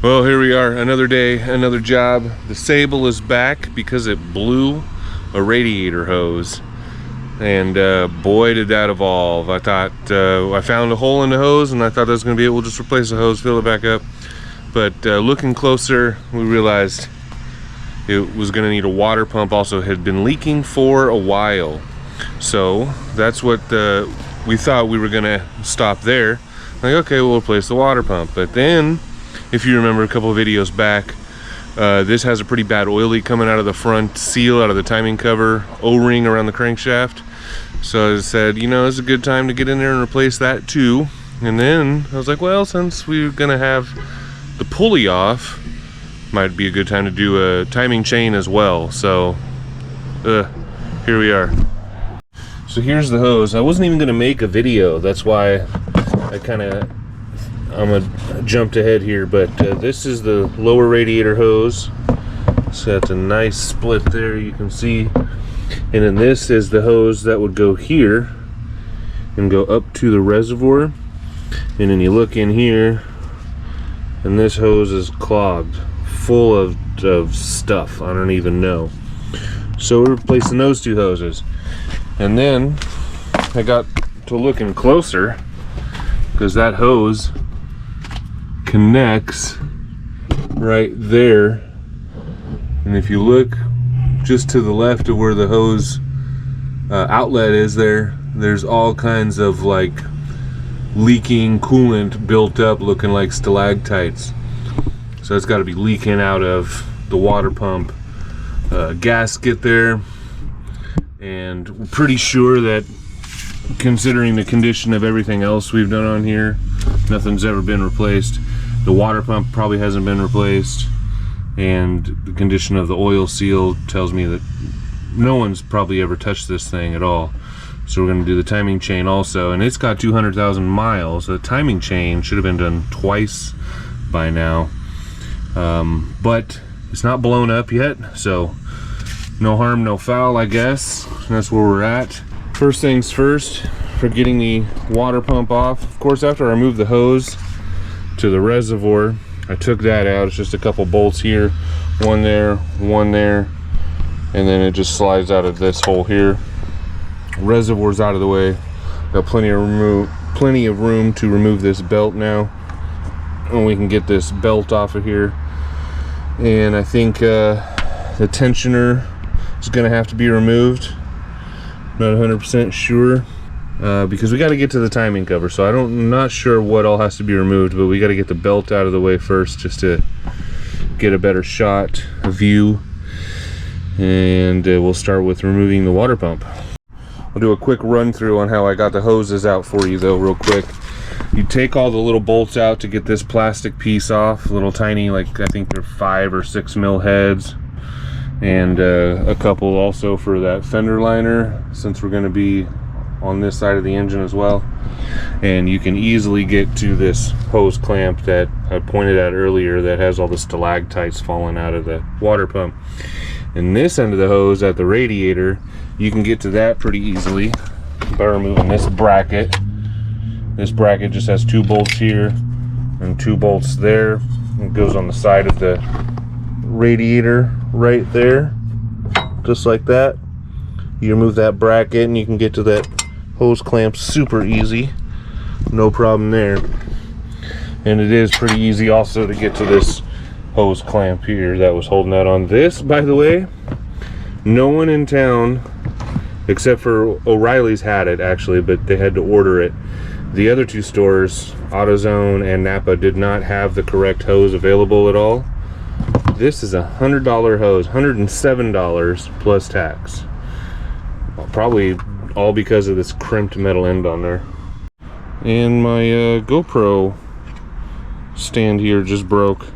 Well, here we are, another day, another job. The Sable is back because it blew a radiator hose. And boy, did that evolve. I thought, I found a hole in the hose and I thought that was gonna be it. We'll just replace the hose, fill it back up. But looking closer, we realized it was gonna need a water pump. Also had been leaking for a while. So that's what we thought. We were gonna stop there. Like, okay, we'll replace the water pump. But then, if you remember a couple of videos back, this has a pretty bad oil leak coming out of the front seal, out of the timing cover, O-ring around the crankshaft. So I said, you know, it's a good time to get in there and replace that too. And then I was like, well, since we're gonna have the pulley off, might be a good time to do a timing chain as well. So here we are. So here's the hose. I wasn't even gonna make a video. That's why I jumped ahead here, but this is the lower radiator hose. So that's a nice split there, you can see. And then this is the hose that would go here and go up to the reservoir. And then you look in here, and this hose is clogged, full of stuff. I don't even know. So we're replacing those two hoses. And then I got to looking closer, because that hose connects right there. And if you look just to the left of where the hose outlet is, there's all kinds of like leaking coolant built up, looking like stalactites. So it's got to be leaking out of the water pump gasket there. And we're pretty sure that, considering the condition of everything else we've done on here, nothing's ever been replaced. The water pump probably hasn't been replaced, and the condition of the oil seal tells me that no one's probably ever touched this thing at all. So we're going to do the timing chain also, and it's got 200,000 miles. The timing chain should have been done twice by now, but it's not blown up yet, so no harm, no foul, I guess. And that's where we're at. First things first, for getting the water pump off, of course, after I removed the hose to the reservoir, I took that out. It's just a couple bolts here, one there, and then it just slides out of this hole here. Reservoir's out of the way. Got plenty of room to remove this belt now, and we can get this belt off of here. And I think the tensioner is going to have to be removed. Not 100% sure. Because we got to get to the timing cover, so I'm not sure what all has to be removed, but we got to get the belt out of the way first, just to get a better shot, a view, and we'll start with removing the water pump. I'll do a quick run through on how I got the hoses out for you though, real quick. You take all the little bolts out to get this plastic piece off, little tiny, like I think they're 5 or 6 mil heads, and a couple also for that fender liner, since we're going to be on this side of the engine as well. And you can easily get to this hose clamp that I pointed out earlier that has all the stalactites falling out of the water pump. And this end of the hose at the radiator, you can get to that pretty easily by removing this bracket. This bracket just has 2 bolts here and 2 bolts there. It goes on the side of the radiator right there, just like that. You remove that bracket and you can get to that hose clamp super easy, no problem there. And it is pretty easy also to get to this hose clamp here that was holding that on. This, by the way, no one in town except for O'Reilly's had it actually, but they had to order it. The other 2 stores, AutoZone and Napa, did not have the correct hose available at all. This is a $100 hose, $107 plus tax. Probably all because of this crimped metal end on there. And my GoPro stand here just broke.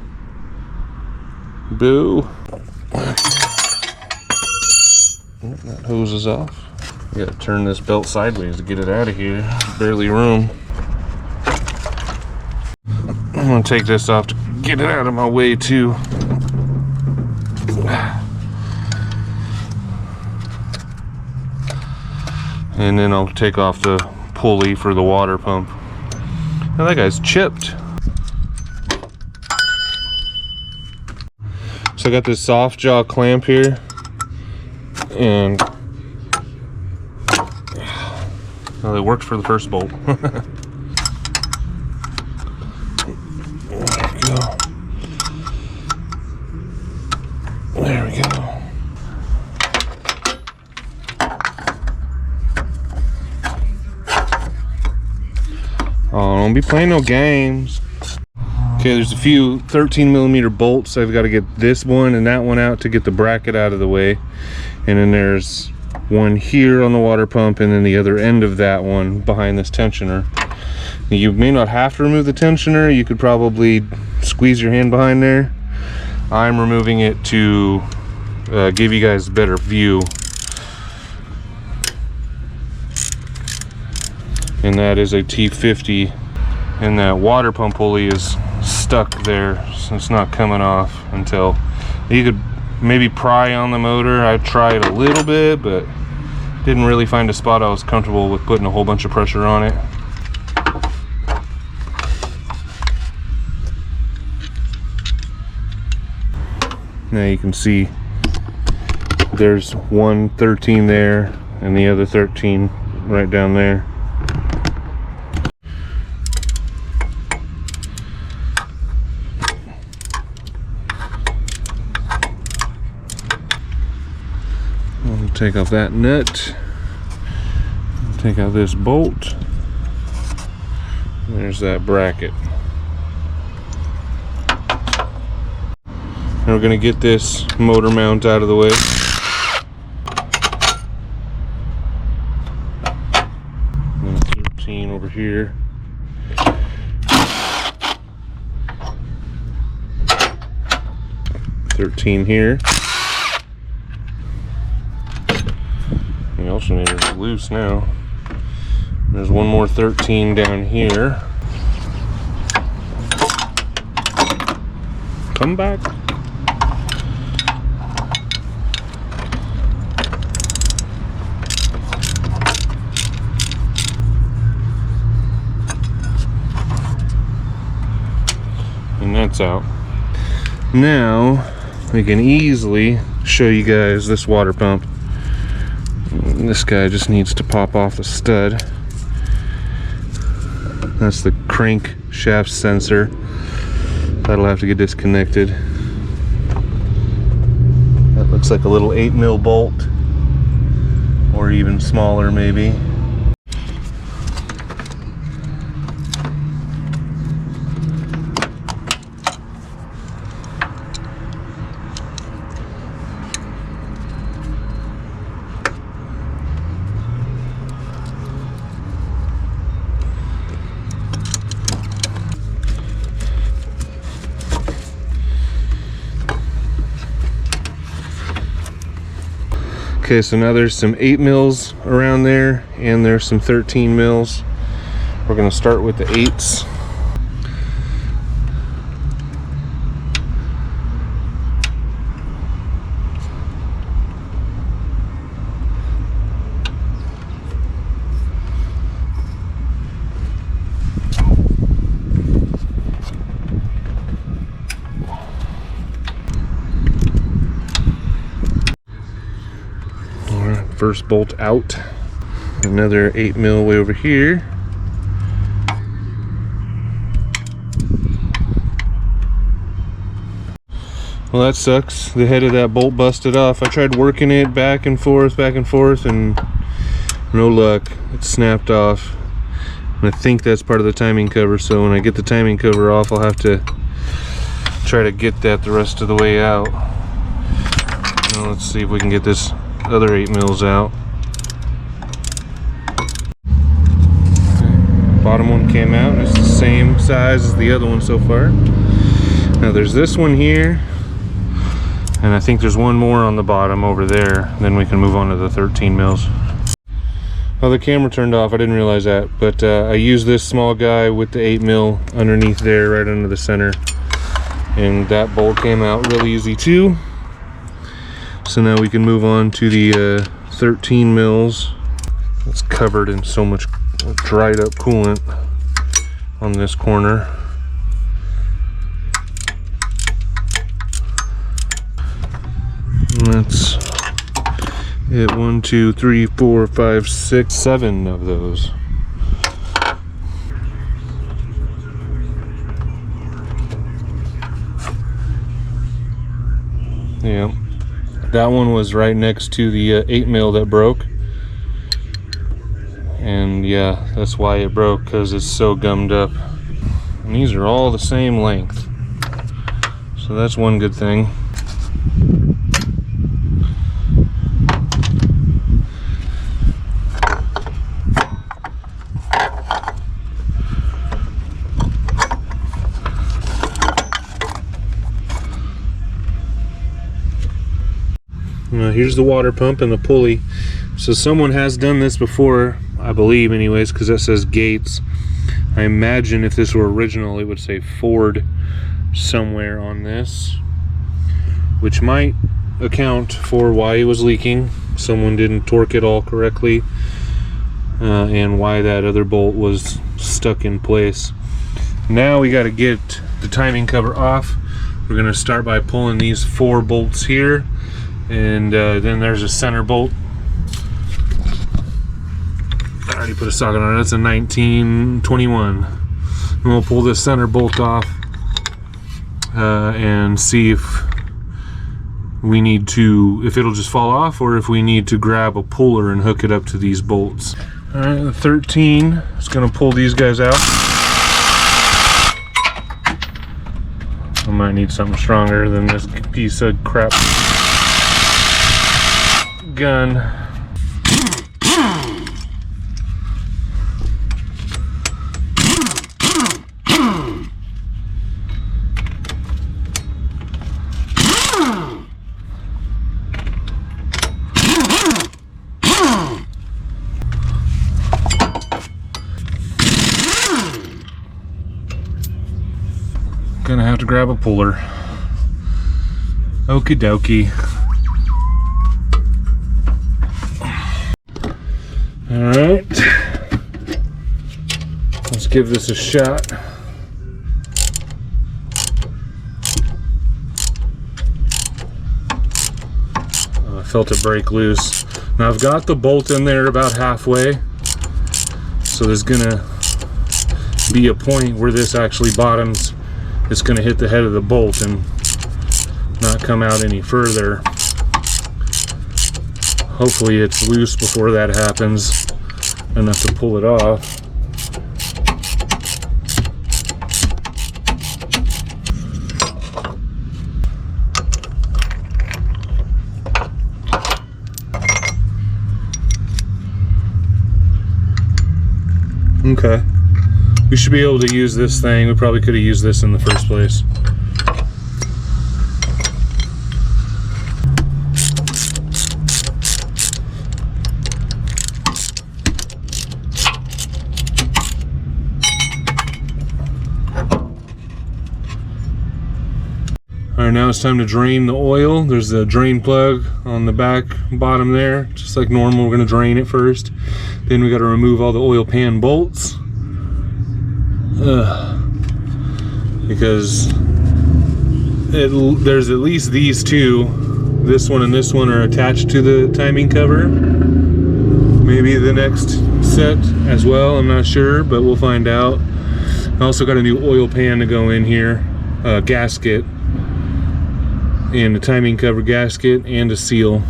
Boo. That hose is off. You gotta turn this belt sideways to get it out of here. Barely room. I'm gonna take this off to get it out of my way too. And then I'll take off the pulley for the water pump. Now that guy's chipped. So I got this soft jaw clamp here, and well, it worked for the first bolt. There we go. There we go. Oh, don't be playing no games. Okay, there's a few 13mm bolts. I've got to get this one and that one out to get the bracket out of the way. And then there's one here on the water pump, and then the other end of that one behind this tensioner. You may not have to remove the tensioner. You could probably squeeze your hand behind there. I'm removing it to give you guys a better view. And that is a T50, and that water pump pulley is stuck there, so it's not coming off until you could maybe pry on the motor. I tried a little bit, but didn't really find a spot I was comfortable with putting a whole bunch of pressure on it. Now you can see there's one 13 there and the other 13 right down there. I'll take off that nut, take out this bolt. There's that bracket. And we're going to get this motor mount out of the way. And 13 over here. $13 here. The alternator's loose now. There's one more 13 down here. Come back. And that's out. Now we can easily show you guys this water pump. This guy just needs to pop off the stud. That's the crankshaft sensor. That'll have to get disconnected. That looks like a little 8mm bolt, or even smaller maybe. Okay, so now there's some 8mm around there, and there's some 13mm. We're going to start with the 8s. First bolt out. Another 8mm way over here. Well, that sucks. The head of that bolt busted off. I tried working it back and forth, and no luck. It snapped off. And I think that's part of the timing cover, so when I get the timing cover off, I'll have to try to get that the rest of the way out. Now let's see if we can get this other 8mm out. Okay. Bottom one came out, and it's the same size as the other one so far. Now there's this one here, and I think there's one more on the bottom over there. Then we can move on to the 13mm. Oh, the camera turned off. I didn't realize that, but I used this small guy with the 8mm underneath there, right under the center, and that bolt came out really easy too. So now we can move on to the 13mm. It's covered in so much dried up coolant on this corner. And that's it. 1, 2, 3, 4, 5, 6, 7 of those. Yeah, that one was right next to the 8mm that broke. And yeah, that's why it broke, because it's so gummed up. And these are all the same length. So that's one good thing. Here's the water pump and the pulley. So someone has done this before, I believe anyways, because that says Gates. I imagine if this were original, it would say Ford somewhere on this, which might account for why it was leaking. Someone didn't torque it all correctly, and why that other bolt was stuck in place. Now we got to get the timing cover off. We're going to start by pulling these 4 bolts here. And then there's a center bolt. I already put a socket on it. That's a 1921. And we'll pull this center bolt off and see if we need to, if it'll just fall off, or if we need to grab a puller and hook it up to these bolts. All right, the 13 is going to pull these guys out. I might need something stronger than this piece of crap gun. Gonna have to grab a puller. Okie dokie. Alright, let's give this a shot. I felt it break loose. Now I've got the bolt in there about halfway, so there's gonna be a point where this actually bottoms. It's gonna hit the head of the bolt and not come out any further. Hopefully it's loose before that happens, enough to pull it off. Okay, we should be able to use this thing. We probably could have used this in the first place. Alright, now it's time to drain the oil. There's a drain plug on the back bottom there, just like normal. We're going to drain it first. Then we got to remove all the oil pan bolts. Because there's at least these two. This one and this one are attached to the timing cover. Maybe the next set as well, I'm not sure, but we'll find out. I also got a new oil pan to go in here, a gasket, and a timing cover gasket, and a seal.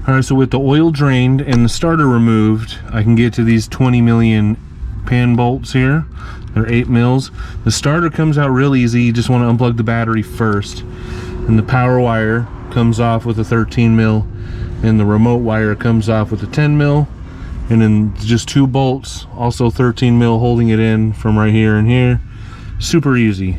Alright, so with the oil drained and the starter removed, I can get to these 20 million pan bolts here. They're 8 mils. The starter comes out real easy. You just want to unplug the battery first. And the power wire comes off with a 13 mil, and the remote wire comes off with a 10 mil. And then just 2 bolts, also 13 mil, holding it in from right here and here. Super easy.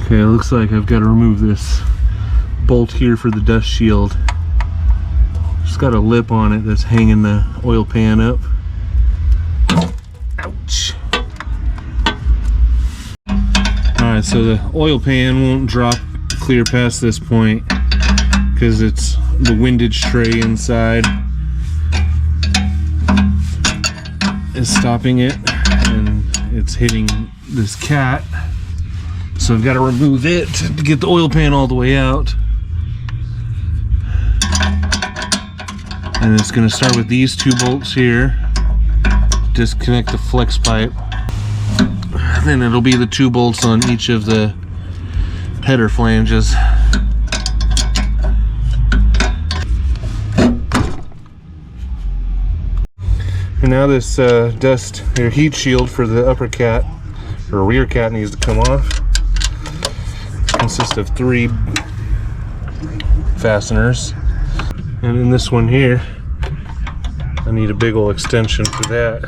Okay, it looks like I've got to remove this bolt here for the dust shield. Just got a lip on it that's hanging the oil pan up. Ouch. Alright, so the oil pan won't drop clear past this point because it's the windage tray inside. is stopping it, and it's hitting this cat. So I've got to remove it to get the oil pan all the way out. And it's going to start with these 2 bolts here. Disconnect the flex pipe. Then it'll be the 2 bolts on each of the header flanges. And now this dust or heat shield for the upper cat or rear cat needs to come off. It consists of 3 fasteners, and in this one here I need a big old extension for that.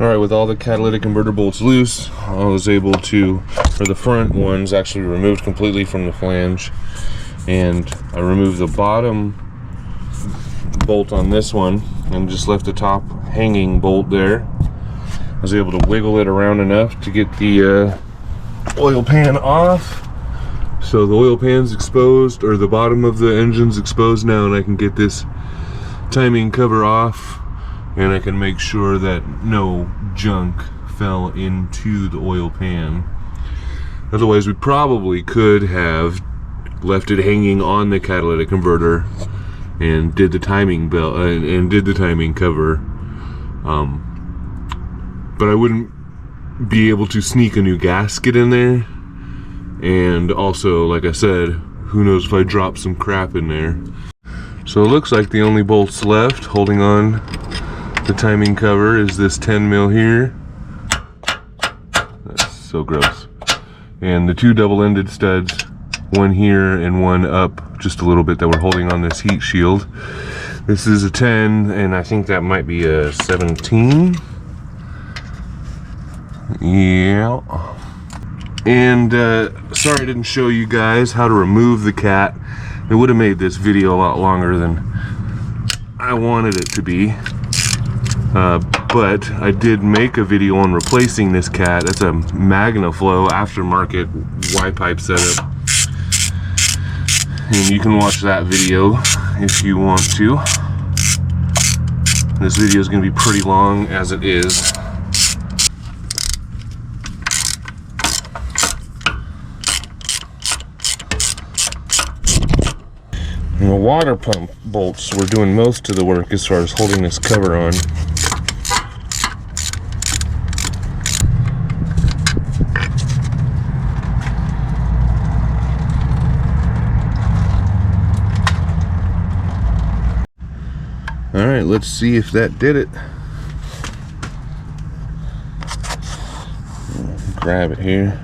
Alright, with all the catalytic converter bolts loose, I was able to, or the front ones actually removed completely from the flange, and I removed the bottom bolt on this one and just left the top hanging bolt there. I was able to wiggle it around enough to get the oil pan off. So the oil pan's exposed, or the bottom of the engine's exposed now, and I can get this timing cover off, and I can make sure that no junk fell into the oil pan. Otherwise we probably could have left it hanging on the catalytic converter and did the timing belt and did the timing cover, but I wouldn't be able to sneak a new gasket in there, and also, like I said, who knows if I drop some crap in there. So it looks like the only bolts left holding on the timing cover is this 10 mil here. That's so gross. And the 2 double-ended studs, one here and one up just a little bit, that we're holding on this heat shield. This is a 10, and I think that might be a 17. Yeah. And sorry I didn't show you guys how to remove the cat. It would have made this video a lot longer than I wanted it to be. But I did make a video on replacing this cat. That's a MagnaFlow aftermarket Y-pipe setup. And you can watch that video if you want to. This video is going to be pretty long as it is. And the water pump bolts were doing most of the work as far as holding this cover on. Alright, let's see if that did it. Grab it here.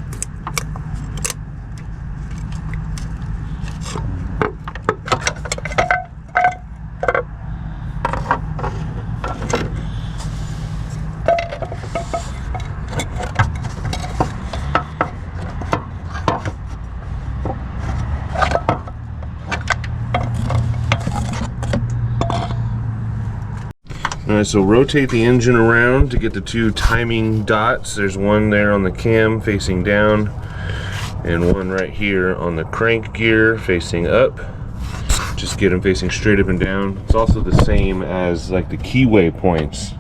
Alright, so rotate the engine around to get the 2 timing dots. There's one there on the cam facing down, and one right here on the crank gear facing up. Just get them facing straight up and down. It's also the same as like the keyway points,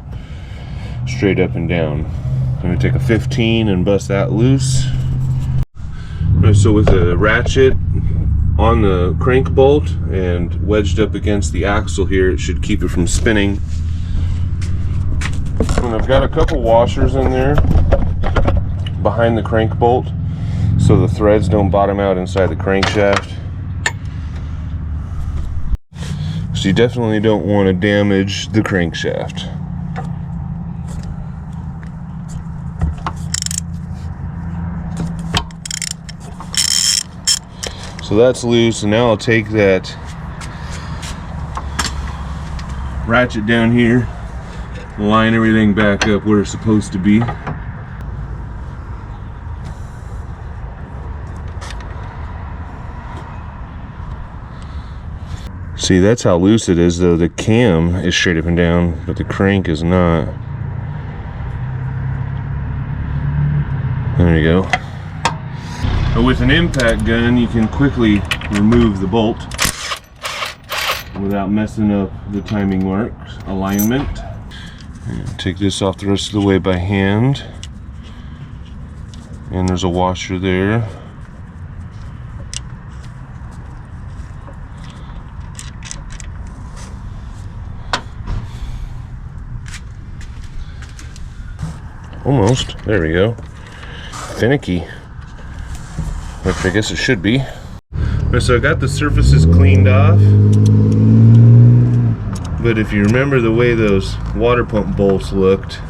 straight up and down. I'm going to take a 15 and bust that loose. Alright, so with the ratchet on the crank bolt and wedged up against the axle here, it should keep it from spinning. And I've got a couple washers in there behind the crank bolt so the threads don't bottom out inside the crankshaft. So you definitely don't want to damage the crankshaft. So that's loose, and now I'll take that ratchet down here, line everything back up where it's supposed to be. See, that's how loose it is, though. The cam is straight up and down, but the crank is not. There you go. But with an impact gun, you can quickly remove the bolt without messing up the timing marks alignment. And take this off the rest of the way by hand. And there's a washer there. Almost. There we go. Finicky. Which I guess it should be. Right, so I got the surfaces cleaned off. But if you remember the way those water pump bolts looked,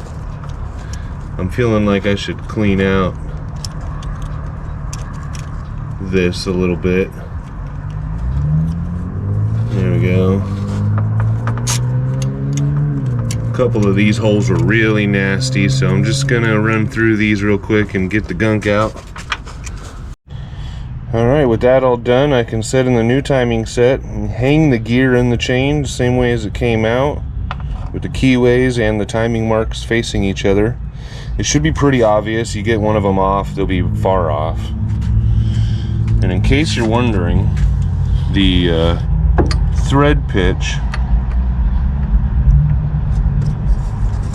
I'm feeling like I should clean out this a little bit. There we go. A couple of these holes were really nasty, so I'm just gonna run through these real quick and get the gunk out. Alright, with that all done, I can set in the new timing set and hang the gear in the chain the same way as it came out, with the keyways and the timing marks facing each other. It should be pretty obvious. You get one of them off, they'll be far off. And in case you're wondering, the thread pitch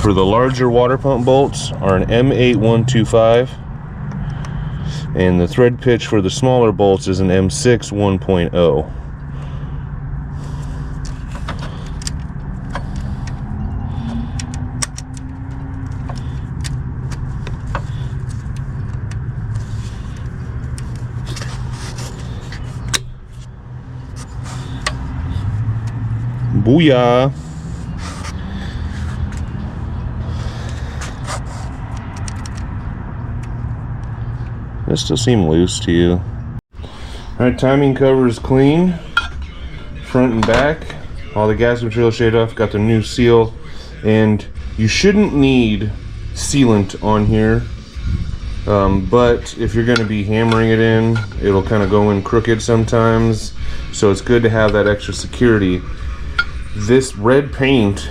for the larger water pump bolts are an M8125, and the thread pitch for the smaller bolts is an M6 1.0. Booyah! This still seem loose to you. Alright, timing cover is clean, front and back. All the gas material shaved off, got the new seal, and you shouldn't need sealant on here, but if you're going to be hammering it in, it'll kind of go in crooked sometimes, so it's good to have that extra security. This red paint,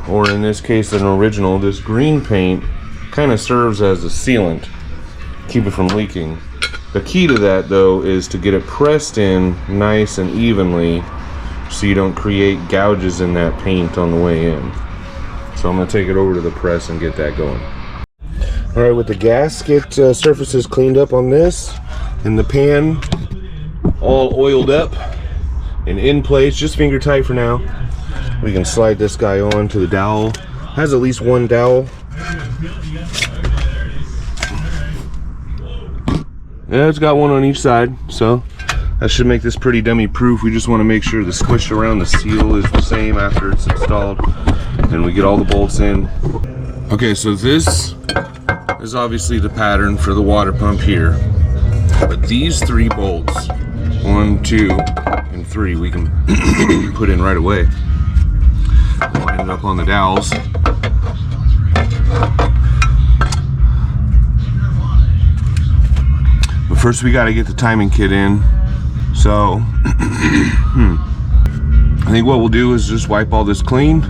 or in this case an original, this green paint kind of serves as a sealant, keep it from leaking. The key to that though is to get it pressed in nice and evenly so you don't create gouges in that paint on the way in. So I'm going to take it over to the press and get that going. Alright, with the gasket surfaces cleaned up on this and the pan all oiled up and in place, just finger tight for now, we can slide this guy on to the dowel. Has at least one dowel. Yeah, it's got one on each side, so that should make this pretty dummy proof. We just want to make sure the squish around the seal is the same after it's installed and we get all the bolts in. Okay, so this is obviously the pattern for the water pump here, but these three bolts, 1, 2, and 3, we can put in right away. Line it up on the dowels. But first we got to get the timing kit in. So I think what we'll do is just wipe all this clean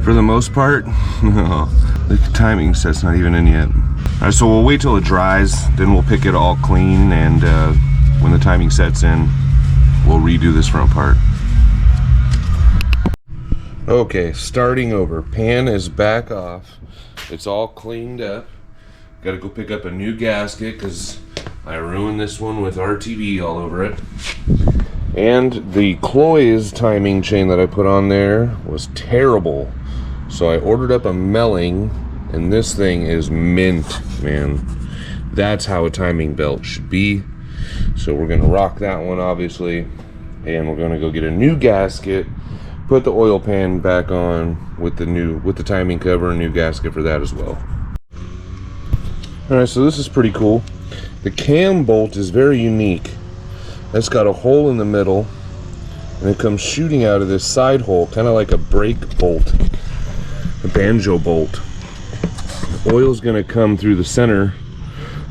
for the most part. The timing set's not even in yet. Alright, so we'll wait till it dries, then we'll pick it all clean, and when the timing set's in, we'll redo this front part. Okay, starting over. Pan is back off. It's all cleaned up. Gotta go pick up a new gasket because I ruined this one with RTV all over it. And the Cloy's timing chain that I put on there was terrible. So I ordered up a Melling, and this thing is mint, man. That's how a timing belt should be. So we're gonna rock that one, obviously. And we're gonna go get a new gasket, put the oil pan back on with the timing cover, and new gasket for that as well. Alright, so this is pretty cool. The cam bolt is very unique. It's got a hole in the middle, and it comes shooting out of this side hole, kind of like a brake bolt, a banjo bolt. The oil's going to come through the center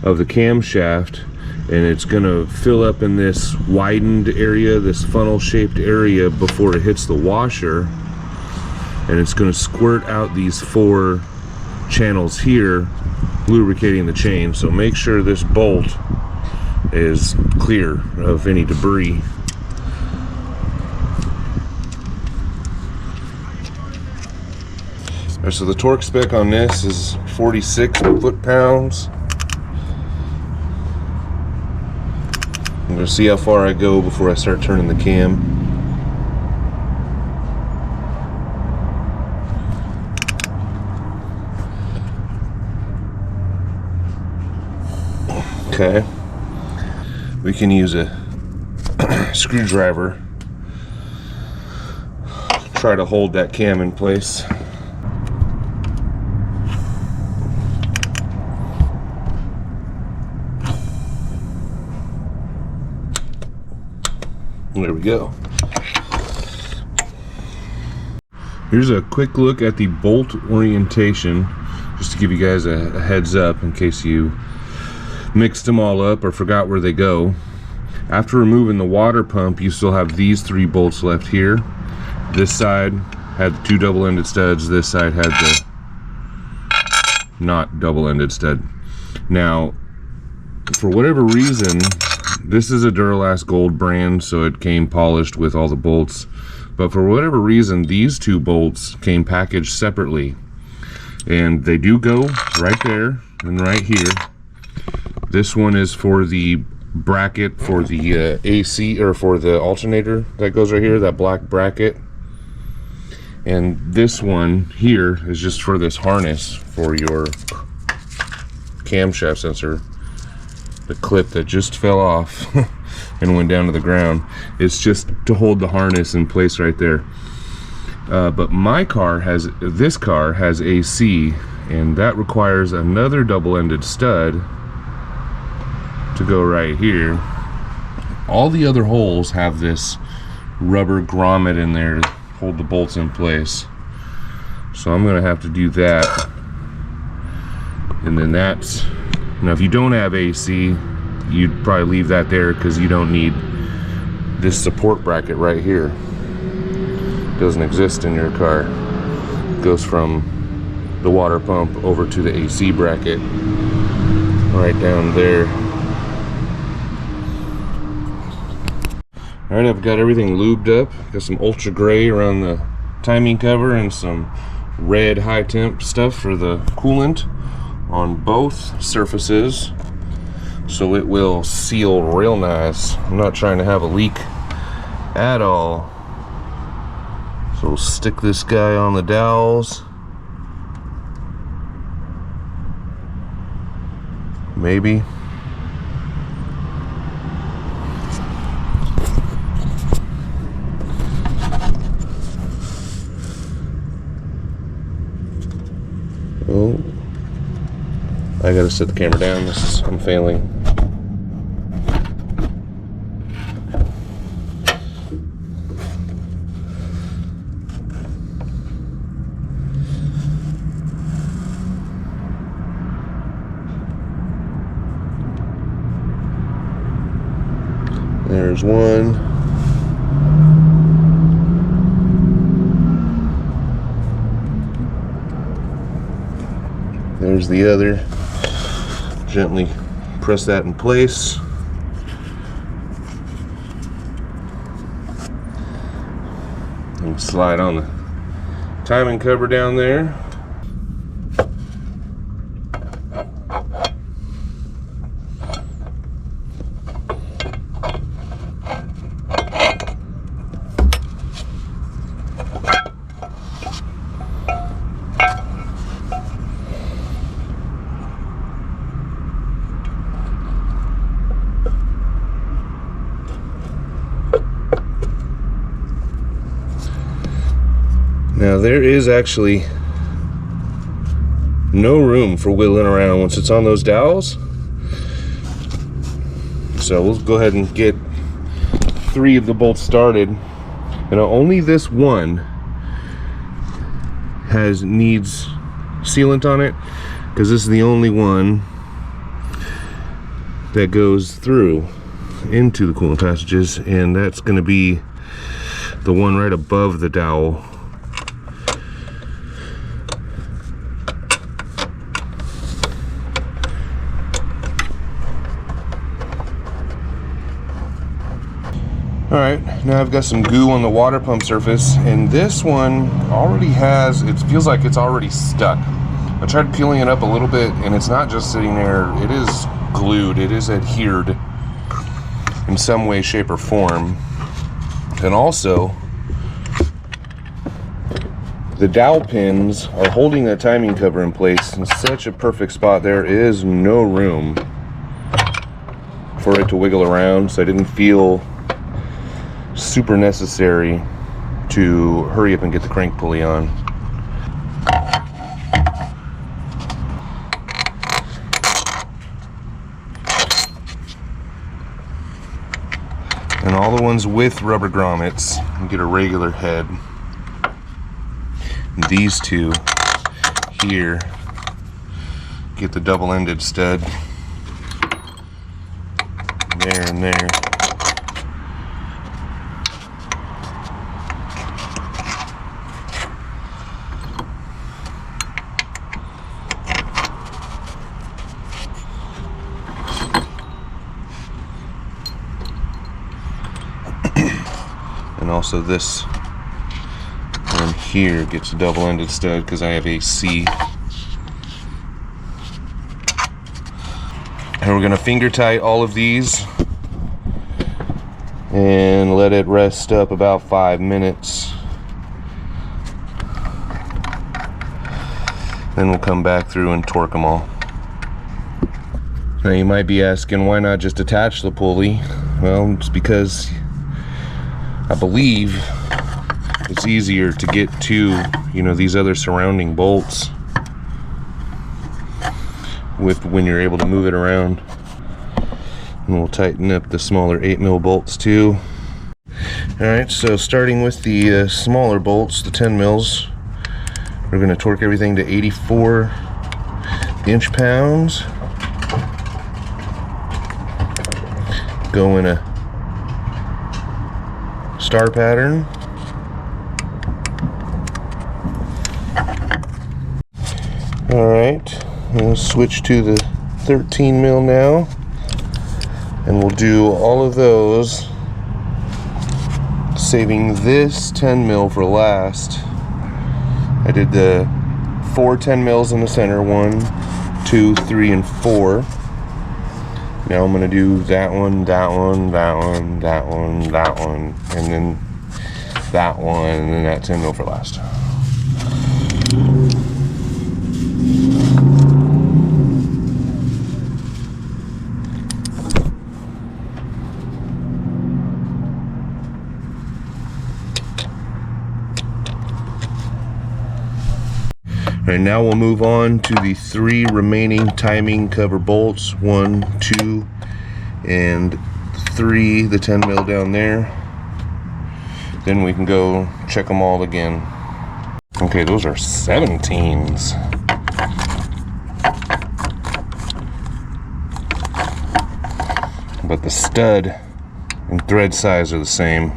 of the camshaft, and it's going to fill up in this widened area, this funnel-shaped area before it hits the washer, and it's going to squirt out these 4 channels here, lubricating the chain. So make sure this bolt is clear of any debris. Alright, so the torque spec on this is 46 foot-pounds. I'm going to see how far I go before I start turning the cam. Okay. We can use a screwdriver. Try to hold that cam in place. There we go. Here's a quick look at the bolt orientation, just to give you guys a heads up in case you mixed them all up or forgot where they go. After removing the water pump, you still have these 3 bolts left here. This side had 2 double-ended studs. This side had the not double-ended stud. Now, for whatever reason, this is a Duralast Gold brand, so it came polished with all the bolts. But for whatever reason, these 2 bolts came packaged separately. And they do go right there and right here. This one is for the bracket for the AC, or for the alternator that goes right here, that black bracket. And this one here is just for this harness for your camshaft sensor. The clip that just fell off and went down to the ground. It's just to hold the harness in place right there. But this car has AC, and that requires another double-ended stud to go right here. All the other holes have this rubber grommet in there to hold the bolts in place. So I'm gonna have to do that. And then that's, now if you don't have AC, you'd probably leave that there because you don't need this support bracket right here. It doesn't exist in your car. It goes from the water pump over to the AC bracket right down there. Alright, I've got everything lubed up. Got some ultra gray around the timing cover and some red high temp stuff for the coolant on both surfaces, so it will seal real nice. I'm not trying to have a leak at all. So we'll stick this guy on the dowels. Maybe. Oh, I gotta set the camera down. I'm failing. There's one. There's the other. Gently press that in place. And slide on the timing cover down there. Now there is actually no room for wiggling around once it's on those dowels. So we'll go ahead and get 3 of the bolts started. And only this one needs sealant on it, because this is the only one that goes through into the coolant passages, and that's going to be the one right above the dowel. Alright, now I've got some goo on the water pump surface, and this one already has, it feels like it's already stuck. I tried peeling it up a little bit, and it's not just sitting there, it is glued, it is adhered in some way, shape, or form. And also, the dowel pins are holding the timing cover in place in such a perfect spot. There is no room for it to wiggle around, so I didn't feel super necessary to hurry up and get the crank pulley on. And all the ones with rubber grommets get a regular head. And these two here get the double-ended stud. There and there. And also this one here gets a double-ended stud because I have a C. And we're going to finger tight all of these and let it rest up about 5 minutes. Then we'll come back through and torque them all. Now you might be asking, why not just attach the pulley? Well, it's because I believe it's easier to get to, you know, these other surrounding bolts with when you're able to move it around. And we'll tighten up the smaller 8mm bolts too. Alright, so starting with the smaller bolts, the 10mm, we're going to torque everything to 84 inch-pounds. Go in a star pattern. Alright, we'll switch to the 13mm now, and we'll do all of those, saving this 10mm for last. I did the 4 10mm in the center, 1, 2, 3, and 4. Now I'm going to do that one, that one, that one, that one, that one, and then that one, and then that 10mm for last. Alright, now we'll move on to the 3 remaining timing cover bolts. 1, 2, and 3, the 10mm down there. Then we can go check them all again. Okay, those are 17s. But the stud and thread size are the same.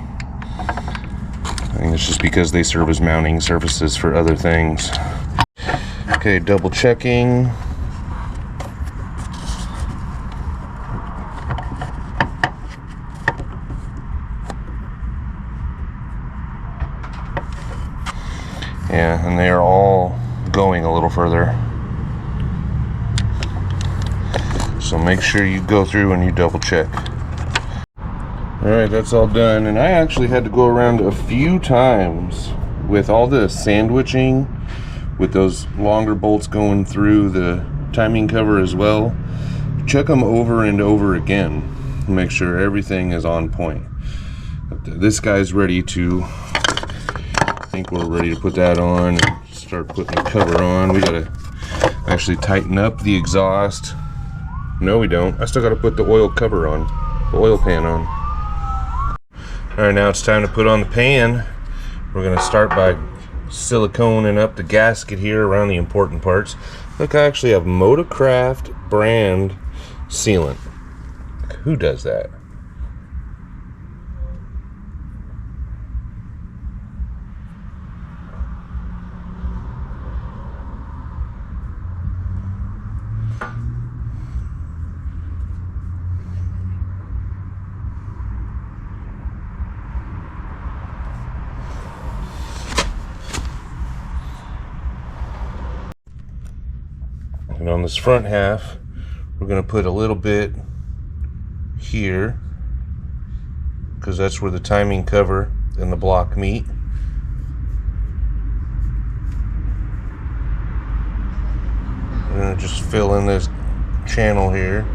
I think it's just because they serve as mounting surfaces for other things. Okay, double checking. Yeah, and they are all going a little further. So make sure you go through and you double check. Alright, that's all done. And I actually had to go around a few times with all the sandwiching, with those longer bolts going through the timing cover as well. Check them over and over again. Make sure everything is on point. This guy's ready to, I think we're ready to put that on and start putting the cover on. We gotta actually tighten up the exhaust. No, we don't. I still gotta put the oil cover on, the oil pan on. Alright, now it's time to put on the pan. We're gonna start by siliconing up the gasket here around the important parts. Look, I actually have Motocraft brand sealant. Who does that? And on this front half, we're going to put a little bit here, because that's where the timing cover and the block meet. We're going to just fill in this channel here.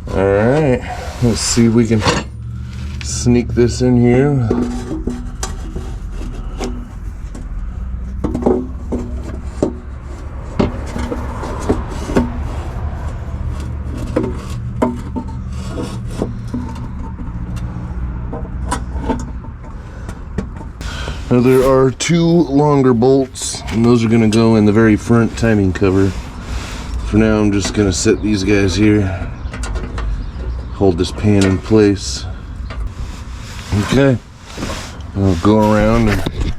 Alright, let's see if we can sneak this in here. Now there are two longer bolts, and those are going to go in the very front timing cover. For now, I'm just going to set these guys here. Hold this pan in place. Okay, I'll go around and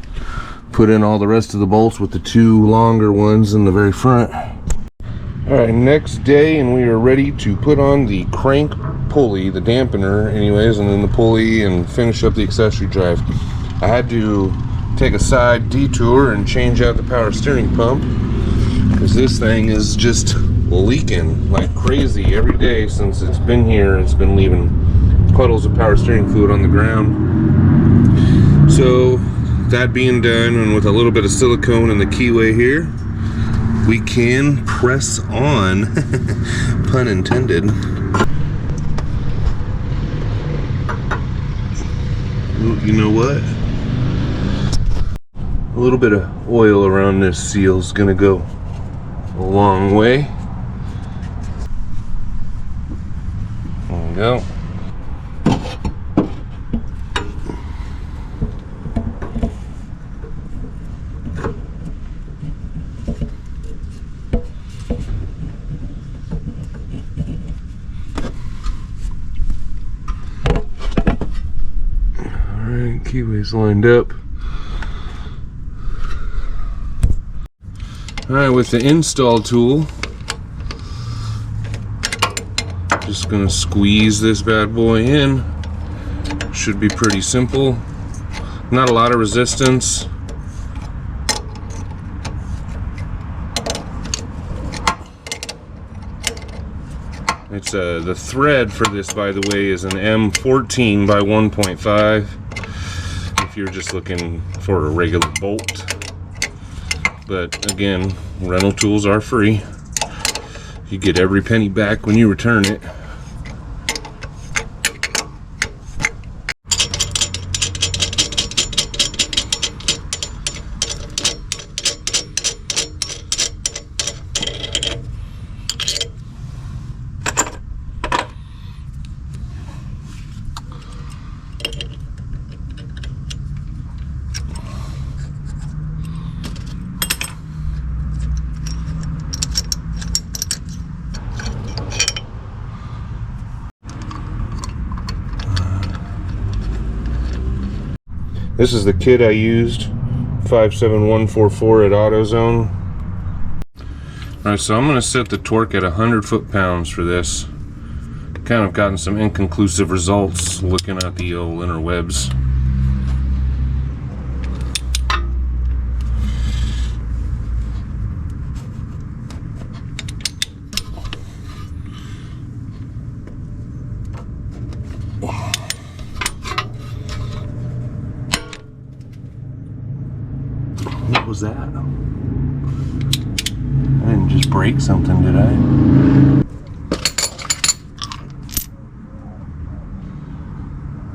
put in all the rest of the bolts with the two longer ones in the very front. Alright, next day, and we are ready to put on the crank pulley, the dampener anyways, and then the pulley, and finish up the accessory drive. I had to take a side detour and change out the power steering pump, because this thing is just leaking like crazy every day since it's been here. It's been leaving puddles of power steering fluid on the ground. So that being done, and with a little bit of silicone in the keyway here, we can press on, pun intended. Ooh, you know what? A little bit of oil around this seal is gonna go a long way. There we go. Alright, keyway's lined up. Alright, with the install tool, just gonna squeeze this bad boy in. Should be pretty simple. Not a lot of resistance. It's the thread for this, by the way, is an M14 by 1.5. If you're just looking for a regular bolt. But again, rental tools are free. You get every penny back when you return it. This is the kit I used, 57144 at AutoZone. Alright, so I'm going to set the torque at 100 foot-pounds for this. Kind of gotten some inconclusive results looking at the old interwebs. What was that? I didn't just break something, did I?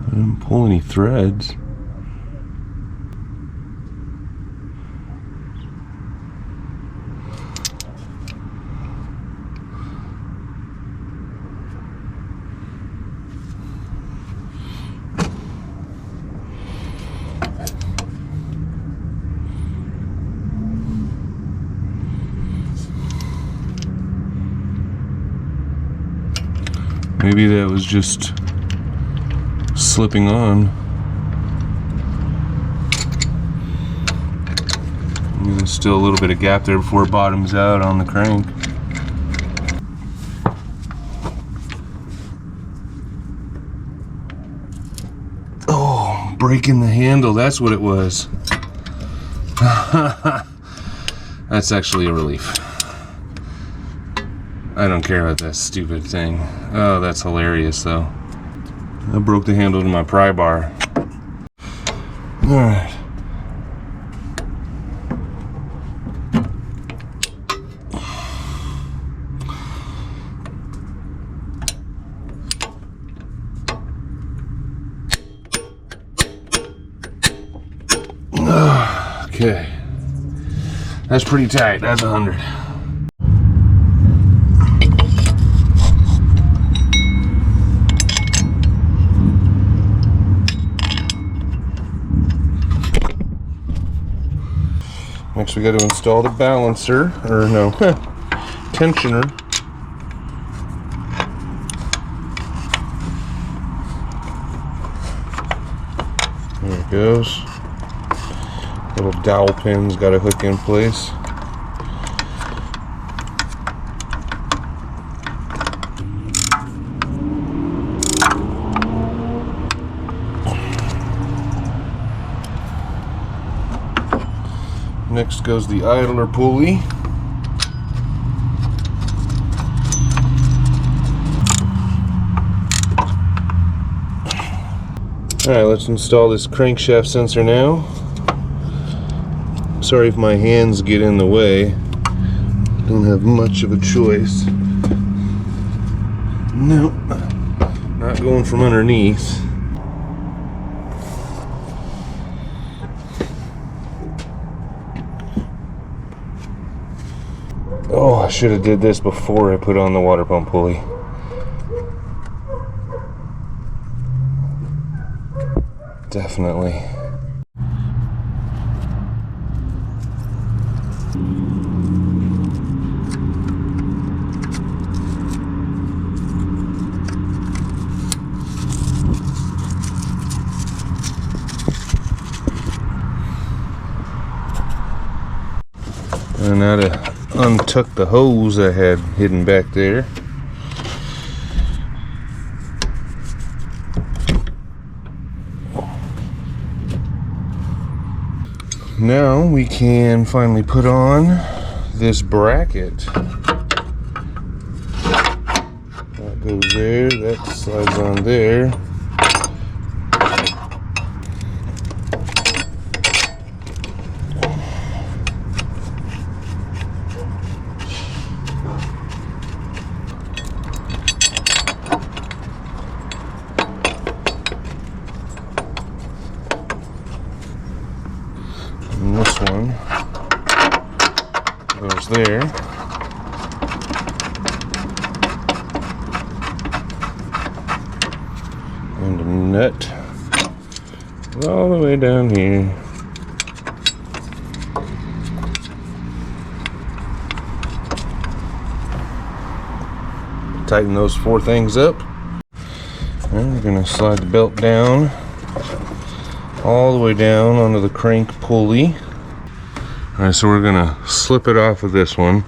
I didn't pull any threads. Maybe that was just slipping on. There's still a little bit of gap there before it bottoms out on the crank. breaking the handle. That's what it was. That's actually a relief. I don't care about that stupid thing. Oh, that's hilarious though. I broke the handle to my pry bar. Alright. Okay. That's pretty tight. That's 100. Next we got to install the balancer, or no, tensioner. There it goes. Little dowel pins got to hook in place. Next goes the idler pulley. Alright, let's install this crankshaft sensor now. Sorry if my hands get in the way. Don't have much of a choice. Nope, not going from underneath. Oh, I should have did this before I put on the water pump pulley. Definitely. And now to untuck the hose I had hidden back there. Now we can finally put on this bracket. That goes there, that slides on there. And this one goes there. And a nut all the way down here. Tighten those four things up. And we're going to slide the belt down all the way down onto the crank pulley. Alright, so we're gonna slip it off of this one.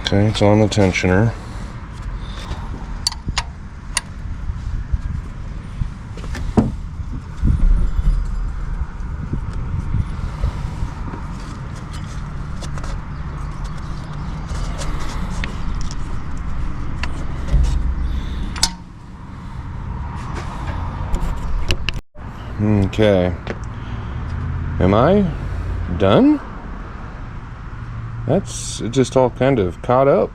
Okay, it's on the tensioner. Okay. Am I done? That's just all kind of caught up.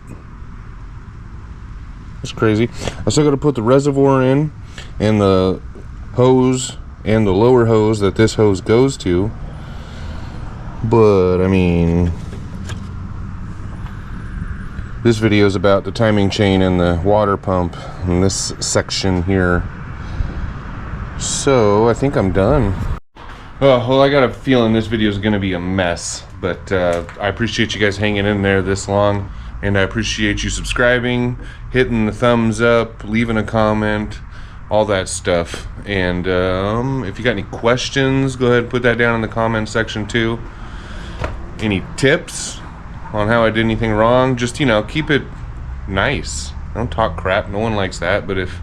That's crazy. I still got to put the reservoir in and the hose and the lower hose that this hose goes to. But I mean, this video is about the timing chain and the water pump in this section here. So I think I'm done. Oh, well, I got a feeling this video is going to be a mess, but I appreciate you guys hanging in there this long, and I appreciate you subscribing, hitting the thumbs up, leaving a comment, all that stuff. And if you got any questions, go ahead and put that down in the comment section too. Any tips on how I did anything wrong, just, you know, keep it nice. Don't talk crap. No one likes that. But if,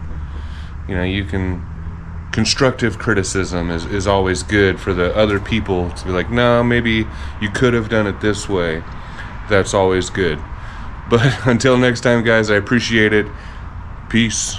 you know, you can, constructive criticism is always good for the other people to be like, no, maybe you could have done it this way. That's always good. But until next time, guys, I appreciate it. Peace.